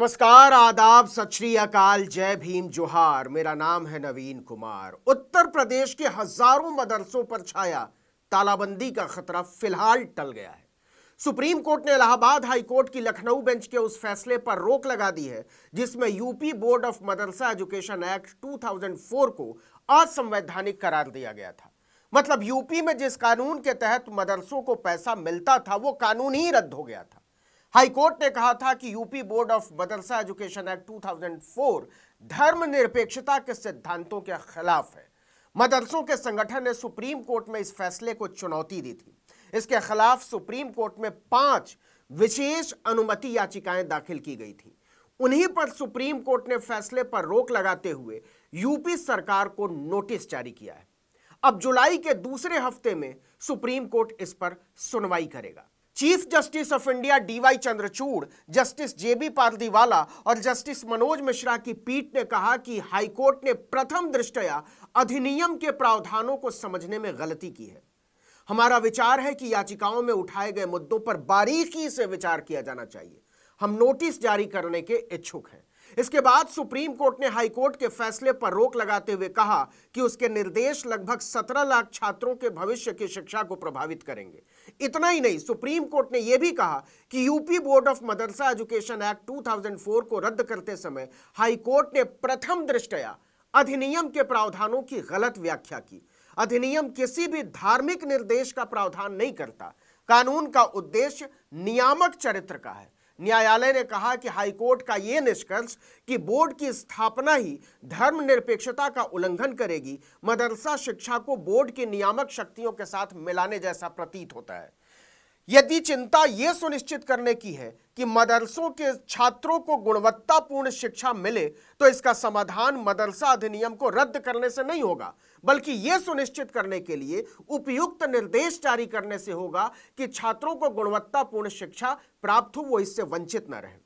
नमस्कार, आदाब, सत श्री अकाल, जय भीम, जोहार। मेरा नाम है नवीन कुमार। उत्तर प्रदेश के हजारों मदरसों पर छाया तालाबंदी का खतरा फिलहाल टल गया है। सुप्रीम कोर्ट ने इलाहाबाद हाई कोर्ट की लखनऊ बेंच के उस फैसले पर रोक लगा दी है जिसमें UP board of Madrasa education act 2004 को असंवैधानिक करार दिया गया था। मतलब यूपी में जिस कानून के तहत मदरसों को पैसा मिलता था वो कानून ही रद्द हो गया था। हाईकोर्ट ने कहा था कि UP board of Madrasa education act 2004 धर्मनिरपेक्षता के सिद्धांतों के खिलाफ है। मदरसों के संगठन ने सुप्रीम कोर्ट में इस फैसले को चुनौती दी थी। इसके खिलाफ सुप्रीम कोर्ट में 5 विशेष अनुमति याचिकाएं दाखिल की गई थी। उन्हीं पर सुप्रीम कोर्ट ने फैसले पर रोक लगाते हुए यूपी सरकार को नोटिस जारी किया है। अब जुलाई के दूसरे हफ्ते में सुप्रीम कोर्ट इस पर सुनवाई करेगा। Chief justice of India DY Chandrachud, justice JB Pardiwala और जस्टिस मनोज मिश्रा की पीठ ने कहा कि हाईकोर्ट ने प्रथम दृष्टया अधिनियम के प्रावधानों को समझने में गलती की है। हमारा विचार है कि याचिकाओं में उठाए गए मुद्दों पर बारीकी से विचार किया जाना चाहिए। हम नोटिस जारी करने के इच्छुक हैं। इसके बाद सुप्रीम कोर्ट ने हाईकोर्ट के फैसले पर रोक लगाते हुए कहा कि उसके निर्देश लगभग 17 लाख छात्रों के भविष्य की शिक्षा को प्रभावित करेंगे। इतना ही नहीं, सुप्रीम कोर्ट ने यह भी कहा कि UP board of Madrasa education act 2004 को रद्द करते समय हाईकोर्ट ने प्रथम दृष्टया अधिनियम के प्रावधानों की गलत व्याख्या की। अधिनियम किसी भी धार्मिक निर्देश का प्रावधान नहीं करता। कानून का उद्देश्य नियामक चरित्र का है। न्यायालय ने कहा कि हाईकोर्ट का यह निष्कर्ष कि बोर्ड की स्थापना ही धर्मनिरपेक्षता का उल्लंघन करेगी, मदरसा शिक्षा को बोर्ड की नियामक शक्तियों के साथ मिलाने जैसा प्रतीत होता है। यदि चिंता यह सुनिश्चित करने की है कि मदरसों के छात्रों को गुणवत्तापूर्ण शिक्षा मिले, तो इसका समाधान मदरसा अधिनियम को रद्द करने से नहीं होगा, बल्कि यह सुनिश्चित करने के लिए उपयुक्त निर्देश जारी करने से होगा कि छात्रों को गुणवत्तापूर्ण शिक्षा प्राप्त हो, वो इससे वंचित न रहे।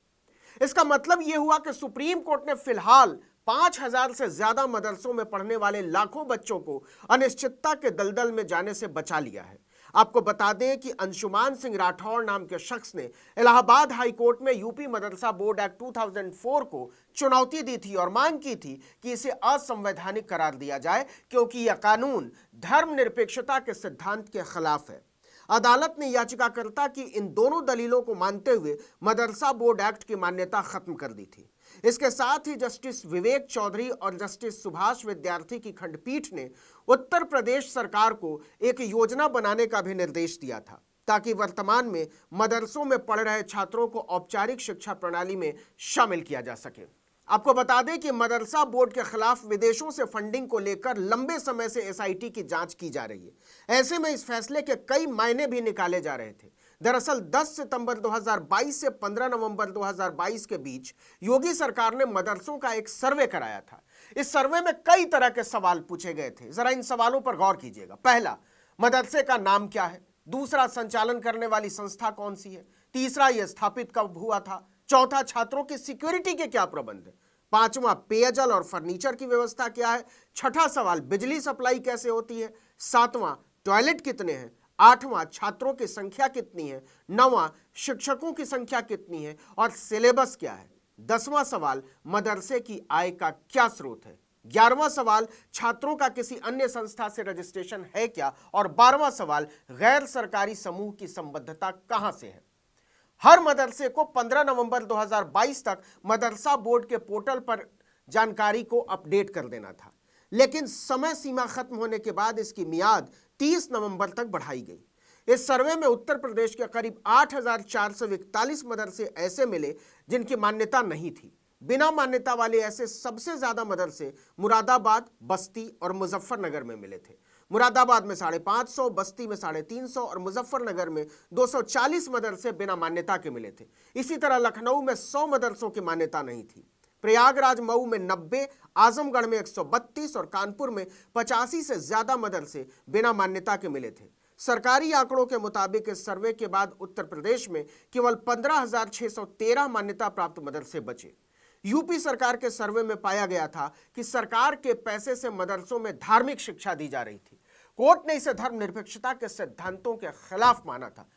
इसका मतलब यह हुआ कि सुप्रीम कोर्ट ने फिलहाल 5000 से ज्यादा मदरसों में पढ़ने वाले लाखों बच्चों को अनिश्चितता के दलदल में जाने से बचा लिया है। आपको बता दें कि अंशुमान सिंह राठौर नाम के शख्स ने इलाहाबाद हाई कोर्ट में यूपी मदरसा बोर्ड एक्ट 2004 को चुनौती दी थी और मांग की थी कि इसे असंवैधानिक करार दिया जाए, क्योंकि यह कानून धर्मनिरपेक्षता के सिद्धांत के खिलाफ है। अदालत ने याचिकाकर्ता की इन दोनों दलीलों को मानते हुए मदरसा बोर्ड एक्ट की मान्यता खत्म कर दी थी। इसके साथ ही जस्टिस विवेक चौधरी और जस्टिस सुभाष विद्यार्थी की खंडपीठ ने उत्तर प्रदेश सरकार को एक योजना बनाने का भी निर्देश दिया था, ताकि वर्तमान में मदरसों में पढ़ रहे छात्रों को औपचारिक शिक्षा प्रणाली में शामिल किया जा सके। आपको बता दें कि मदरसा बोर्ड के खिलाफ विदेशों से फंडिंग को लेकर लंबे समय से एसआईटी की जांच की जा रही है। ऐसे में इस फैसले के कई मायने भी निकाले जा रहे थे। दरअसल 10 सितंबर 2022 से 15 नवंबर 2022 के बीच योगी सरकार ने मदरसों का एक सर्वे कराया था। इस सर्वे में कई तरह के सवाल पूछे गए थे। जरा इन सवालों पर गौर कीजिएगा। पहला, मदरसे का नाम क्या है? दूसरा, संचालन करने वाली संस्था कौन सी है? तीसरा, यह स्थापित कब हुआ था? चौथा, छात्रों की सिक्योरिटी के क्या प्रबंध है? पांचवा, पेयजल और फर्नीचर की व्यवस्था क्या है? छठा सवाल, बिजली सप्लाई कैसे होती है? सातवां, टॉयलेट कितने हैं? आठवां, छात्रों की संख्या कितनी है? नौवां, शिक्षकों की संख्या कितनी है और सिलेबस क्या है? 10वां सवाल, मदरसे की आय का क्या स्रोत है? 11वां सवाल, छात्रों का किसी अन्य संस्था से रजिस्ट्रेशन है क्या? और 12वां सवाल, गैर सरकारी समूह की संबद्धता कहां से है? हर मदरसे को 15 नवंबर 2022 तक मदरसा बोर्ड के पोर्टल पर जानकारी को अपडेट कर देना था, लेकिन समय सीमा खत्म होने के बाद इसकी मियाद 30 नवंबर तक बढ़ाई गई। इस सर्वे में उत्तर प्रदेश के करीब 8441 मदरसे ऐसे मिले जिनकी मान्यता नहीं थी। बिना मान्यता वाले ऐसे सबसे ज्यादा मदरसे मुरादाबाद, बस्ती और मुजफ्फरनगर में मिले थे। मुरादाबाद में 550, बस्ती में 350 और मुजफ्फरनगर में 240 मदरसे बिना मान्यता के मिले थे। इसी तरह लखनऊ में 100 मदरसों की मान्यता नहीं थी। प्रयागराज मऊ में 90, आजमगढ़ में 132 और कानपुर में 85 से ज्यादा मदरसे बिना मान्यता के मिले थे। सरकारी आंकड़ों के मुताबिक इस सर्वे के बाद उत्तर प्रदेश में केवल 15,613 मान्यता प्राप्त मदरसे बचे। यूपी सरकार के सर्वे में पाया गया था कि सरकार के पैसे से मदरसों में धार्मिक शिक्षा दी जा रही थी। कोर्ट ने इसे धर्मनिरपेक्षता के सिद्धांतों के खिलाफ माना था,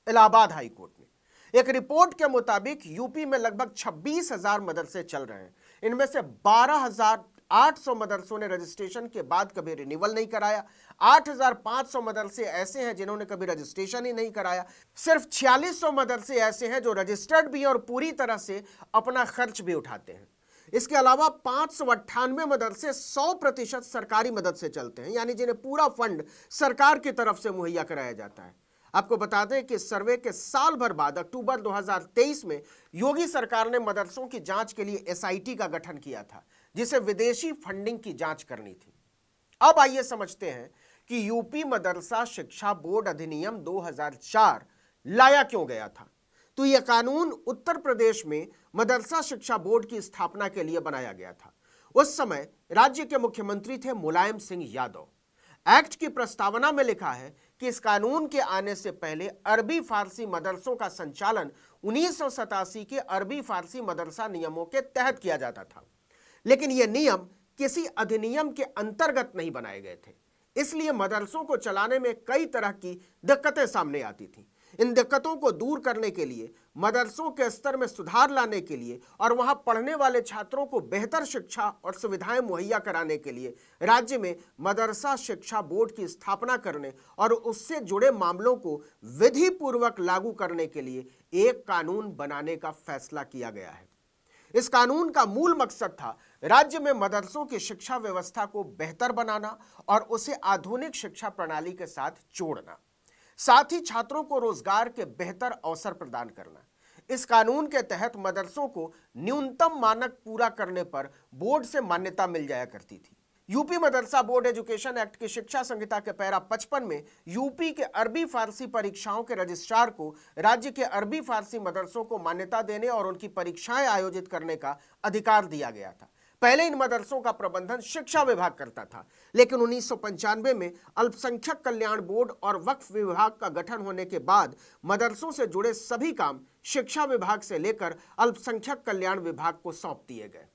इलाहाबाद हाई कोर्ट ने। एक रिपोर्ट के मुताबिक यूपी में लगभग 26,000 मदरसे चल रहे हैं। इनमें से 12,800 मदरसों ने रजिस्ट्रेशन के बाद कभी रिन्यूअल नहीं कराया। 8,500 मदरसे ऐसे हैं जिन्होंने कभी रजिस्ट्रेशन ही नहीं कराया। सिर्फ 4600 मदरसे ऐसे हैं जो रजिस्टर्ड भी हैं और पूरी तरह से अपना खर्च भी उठाते हैं। इसके अलावा 598 मदरसे 100% सरकारी मदद से चलते हैं, यानी जिन्हें पूरा फंड सरकार की तरफ से मुहैया कराया जाता है। आपको बता दें कि सर्वे के साल भर बाद अक्टूबर 2023 में योगी सरकार ने मदरसों की जांच के लिए एसआईटी का गठन किया था, जिसे विदेशी फंडिंग की जांच करनी थी। अब आइए समझते हैं कि यूपी मदरसा शिक्षा बोर्ड अधिनियम 2004 लाया क्यों गया था। तो यह कानून उत्तर प्रदेश में मदरसा शिक्षा बोर्ड की स्थापना के लिए बनाया गया था। उस समय राज्य के मुख्यमंत्री थे मुलायम सिंह यादव। एक्ट की प्रस्तावना में लिखा है कि इस कानून के आने से पहले अरबी फारसी मदरसों का संचालन 1987 के अरबी फारसी मदरसा नियमों के तहत किया जाता था, लेकिन ये नियम किसी अधिनियम के अंतर्गत नहीं बनाए गए थे। इसलिए मदरसों को चलाने में कई तरह की दिक्कतें सामने आती थी। इन दिक्कतों को दूर करने के लिए, मदरसों के स्तर में सुधार लाने के लिए और वहां पढ़ने वाले छात्रों को बेहतर शिक्षा और सुविधाएं मुहैया कराने के लिए राज्य में मदरसा शिक्षा बोर्ड की स्थापना करने और उससे जुड़े मामलों को विधि पूर्वक लागू करने के लिए एक कानून बनाने का फैसला किया गया है। इस कानून का मूल मकसद था राज्य में मदरसों की शिक्षा व्यवस्था को बेहतर बनाना और उसे आधुनिक शिक्षा प्रणाली के साथ जोड़ना, साथ ही छात्रों को रोजगार के बेहतर अवसर प्रदान करना। इस कानून के तहत मदरसों को न्यूनतम मानक पूरा करने पर बोर्ड से मान्यता मिल जाया करती थी। यूपी मदरसा बोर्ड एजुकेशन एक्ट की शिक्षा संहिता के पैरा 55 में यूपी के अरबी फारसी परीक्षाओं के रजिस्ट्रार को राज्य के अरबी फारसी मदरसों को मान्यता देने और उनकी परीक्षाएं आयोजित करने का अधिकार दिया गया था। पहले इन मदरसों का प्रबंधन शिक्षा विभाग करता था, लेकिन 1995 में अल्पसंख्यक कल्याण बोर्ड और वक्फ विभाग का गठन होने के बाद मदरसों से जुड़े सभी काम शिक्षा विभाग से लेकर अल्पसंख्यक कल्याण विभाग को सौंप दिए गए।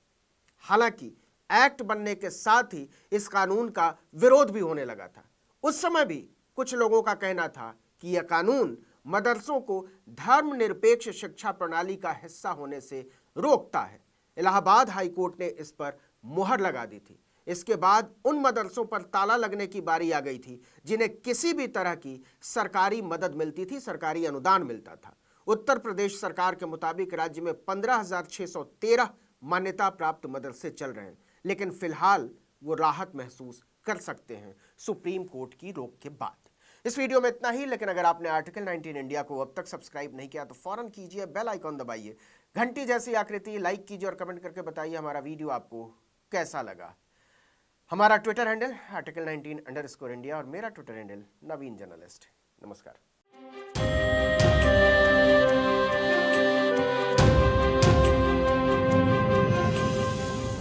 हालांकि एक्ट बनने के साथ ही इस कानून का विरोध भी होने लगा था। उस समय भी कुछ लोगों का कहना था कि यह कानून मदरसों को धर्मनिरपेक्ष शिक्षा प्रणाली का हिस्सा होने से रोकता है। इलाहाबाद हाई कोर्ट ने इस पर मुहर लगा दी थी। इसके बाद उन मदरसों पर ताला लगने की बारी आ गई थी जिन्हें किसी भी तरह की सरकारी मदद मिलती थी, सरकारी अनुदान मिलता था। उत्तर प्रदेश सरकार के मुताबिक राज्य में 15,613 मान्यता प्राप्त मदरसे चल रहे हैं, लेकिन फिलहाल वो राहत महसूस कर सकते हैं सुप्रीम कोर्ट की रोक के बाद। इस वीडियो में इतना ही, लेकिन अगर आपने आर्टिकल 19 इंडिया को अब तक सब्सक्राइब नहीं किया तो फौरन कीजिए, बेल आइकॉन दबाइए, घंटी जैसी आकृति लाइक कीजिए और कमेंट करके बताइए हमारा वीडियो आपको कैसा लगा। हमारा ट्विटर हैंडल आर्टिकल 19_इंडिया और मेरा ट्विटर हैंडल नवीन जर्नलिस्ट। नमस्कार।